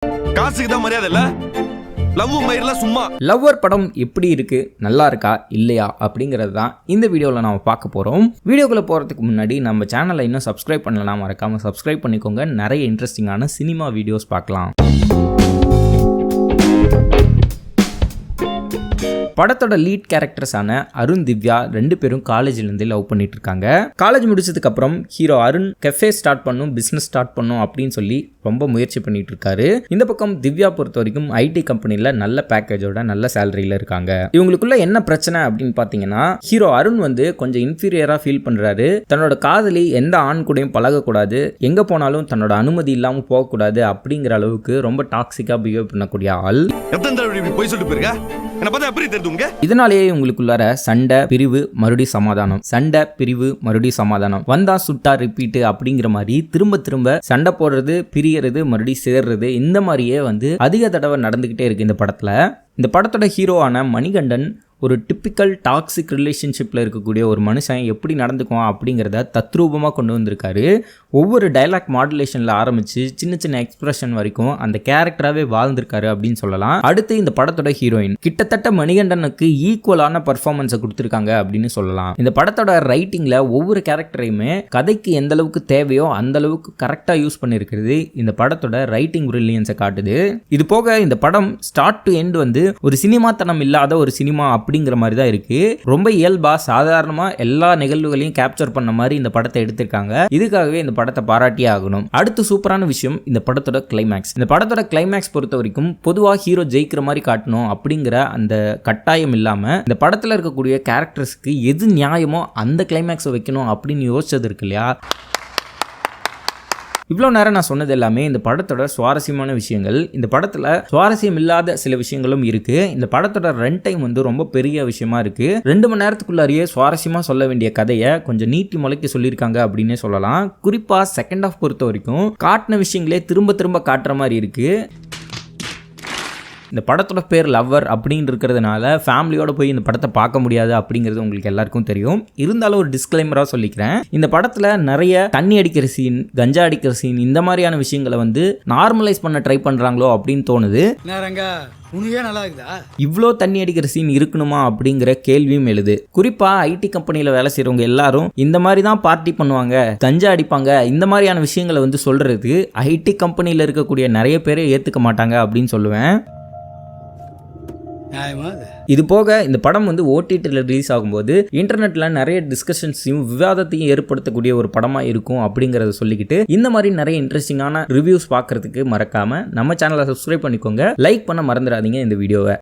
காசுக்கு தான் மரியாதை இல்ல. லவ் மயிரெல்லாம் சும்மா. லவ்வர் படம் எப்படி இருக்கு, நல்லா இருக்கா இல்லையா அப்படிங்கிறது தான் இந்த வீடியோவில் நம்ம பார்க்க போகிறோம். வீடியோக்குள்ளே போகிறதுக்கு முன்னாடி நம்ம சேனலை இன்னும் சப்ஸ்கிரைப் பண்ணலாம், மறக்காமல் சப்ஸ்கிரைப் பண்ணிக்கோங்க. நிறைய இன்ட்ரெஸ்டிங்கான சினிமா வீடியோஸ் பார்க்கலாம். படத்தோட லீட் கேரக்டர்ஸான அருண், திவ்யா ரெண்டு பேரும் காலேஜ்லேருந்து லவ் பண்ணிட்டு இருக்காங்க. காலேஜ் முடிச்சதுக்கு அப்புறம் ஹீரோ அருண் கெஃபே ஸ்டார்ட் பண்ணும், பிஸ்னஸ் ஸ்டார்ட் பண்ணும் அப்படின்னு சொல்லி ரொம்ப முயற்சி பண்ணிட்டு இருக்காரு. இந்த பக்கம் திவ்யா பொறுத்த வரைக்கும் ஐடி கம்பெனியில் நல்ல பேக்கேஜோட நல்ல சேலரியில் இருக்காங்க. இவங்களுக்குள்ள என்ன பிரச்சனை அப்படின்னு பார்த்தீங்கன்னா, ஹீரோ அருண் வந்து கொஞ்சம் இன்ஃபீரியரா ஃபீல் பண்றாரு. தன்னோட காதலி எந்த ஆண் கூடயும் பழகக்கூடாது, எங்க போனாலும் தன்னோட அனுமதி இல்லாமல் போகக்கூடாது அப்படிங்கிற அளவுக்கு ரொம்ப டாக்ஸிக்கா பிஹேவ் பண்ணக்கூடிய ஆள். இதனாலேயே உங்களுக்குள்ளார சண்டை, பிரிவு, மறுபடி சமாதானம், சண்டை, பிரிவு, மறுபடி சமாதானம், வந்தா சுட்டா ரிப்பீட் அப்படிங்கிற மாதிரி திரும்ப திரும்ப சண்டை போடுறது, பிரியறது, மறுபடி சேர்றது, இந்த மாதிரியே வந்து அதிக தடவை நடந்துகிட்டே இருக்கு இந்த படத்துல. இந்த படத்தோட ஹீரோவான மணிகண்டன் ஒரு டிப்பிக்கல் டாக்ஸிக் ரிலேஷன்ஷிப்பில் இருக்கக்கூடிய ஒரு மனுஷன் எப்படி நடந்துக்குவான் அப்படிங்கிறத தத்ரூபமாக கொண்டு வந்திருக்காரு. ஒவ்வொரு டைலாக் மாடுலேஷனில் ஆரம்பித்து சின்ன சின்ன எக்ஸ்பிரஷன் வரைக்கும் அந்த கேரக்டராகவே வாழ்ந்திருக்காரு அப்படின்னு சொல்லலாம். அடுத்து இந்த படத்தோட ஹீரோயின் கிட்டத்தட்ட மணிகண்டனுக்கு ஈக்குவலான பர்ஃபார்மன்ஸை கொடுத்துருக்காங்க அப்படின்னு சொல்லலாம். இந்த படத்தோட ரைட்டிங்கில் ஒவ்வொரு கேரக்டரையுமே கதைக்கு எந்த அளவுக்கு தேவையோ அந்த அளவுக்கு கரெக்டாக யூஸ் பண்ணியிருக்கிறது இந்த படத்தோட ரைட்டிங் பிரில்லியன்ஸை காட்டுது. இது போக இந்த படம் ஸ்டார்ட் டு எண்ட் வந்து ஒரு சினிமாத்தனம் இல்லாத ஒரு சினிமா அப்படிங்கிற மாதிரி தான் இருக்கு. ரொம்ப இயல்பா சாதாரணமா எல்லா நிகழ்வுகளையும் கேப்சர் பண்ண மாதிரி இந்த படத்தை எடுத்திருக்காங்க. இதுக்காகவே இந்த படத்தை பாராட்டியே ஆகணும். அடுத்து சூப்பரான விஷயம் இந்த படத்தோட கிளைமேக்ஸ். இந்த படத்தோட கிளைமேக்ஸ் பொறுத்த வரைக்கும் பொதுவா ஹீரோ ஜெயிக்கிற மாதிரி காட்டணும் அப்படிங்கிற அந்த கட்டாயம் இல்லாம இந்த படத்துல இருக்கக்கூடிய கேரக்டர்ஸ்க்கு எது நியாயமோ அந்த கிளைமேக்ஸை வைக்கணும் அப்படின்னு யோசிச்சது இருக்கு இல்லையா. இவ்வளோ நேரம் நான் சொன்னது எல்லாமே இந்த படத்தோட சுவாரஸ்யமான விஷயங்கள். இந்த படத்தில் சுவாரஸ்யம் இல்லாத சில விஷயங்களும் இருக்கு. இந்த படத்தோட ரன் டைம் வந்து ரொம்ப பெரிய விஷயமா இருக்கு. 2 மணி நேரத்துக்குள்ளாரியே சுவாரஸ்யமாக சொல்ல வேண்டிய கதையை கொஞ்சம் நீட்டி முளைக்க சொல்லியிருக்காங்க அப்படின்னே சொல்லலாம். குறிப்பாக செகண்ட் ஹாஃப் பொறுத்த வரைக்கும் காட்டின விஷயங்களே திரும்ப திரும்ப காட்டுற மாதிரி இருக்கு. இந்த படத்தோட பேர் லவ்வர் அப்படின்னு இருக்கிறதுனால ஃபேமிலியோட போய் இந்த படத்தை பார்க்க முடியாது அப்படிங்கிறது உங்களுக்கு எல்லாருக்கும் தெரியும். இருந்தாலும் ஒரு டிஸ்க்ளைமராக சொல்லிக்கிறேன். இந்த படத்தில் நிறைய தண்ணி அடிக்கிற சீன், கஞ்சா அடிக்கிற சீன், இந்த மாதிரியான விஷயங்களை வந்து நார்மலைஸ் பண்ண ட்ரை பண்ணுறாங்களோ அப்படின்னு தோணுது. இவ்வளோ தண்ணி அடிக்கிற சீன் இருக்கணுமா அப்படிங்கிற கேள்வியும் எழுது. குறிப்பா ஐடி கம்பெனியில் வேலை செய்யறவங்க எல்லாரும் இந்த மாதிரி தான் பார்ட்டி பண்ணுவாங்க, கஞ்சா அடிப்பாங்க, இந்த மாதிரியான விஷயங்களை வந்து சொல்றது ஐடி கம்பெனியில் இருக்கக்கூடிய நிறைய பேரை ஏற்றுக்க மாட்டாங்க அப்படின்னு சொல்லுவேன். இது போக இந்த படம் வந்து ஓடிடியில் ரிலீஸ் ஆகும்போது இன்டர்நெட்ல நிறைய டிஸ்கஷன்ஸையும் விவாதத்தையும் ஏற்படுத்தக்கூடிய ஒரு படமா இருக்கும் அப்படிங்கறத சொல்லிக்கிட்டு இந்த மாதிரி நிறைய இன்ட்ரெஸ்டிங்கான ரிவ்யூஸ் பார்க்கறதுக்கு மறக்காம நம்ம சேனலை சப்ஸ்கிரைப் பண்ணிக்கோங்க. லைக் பண்ண மறந்துடாதீங்க இந்த வீடியோவை.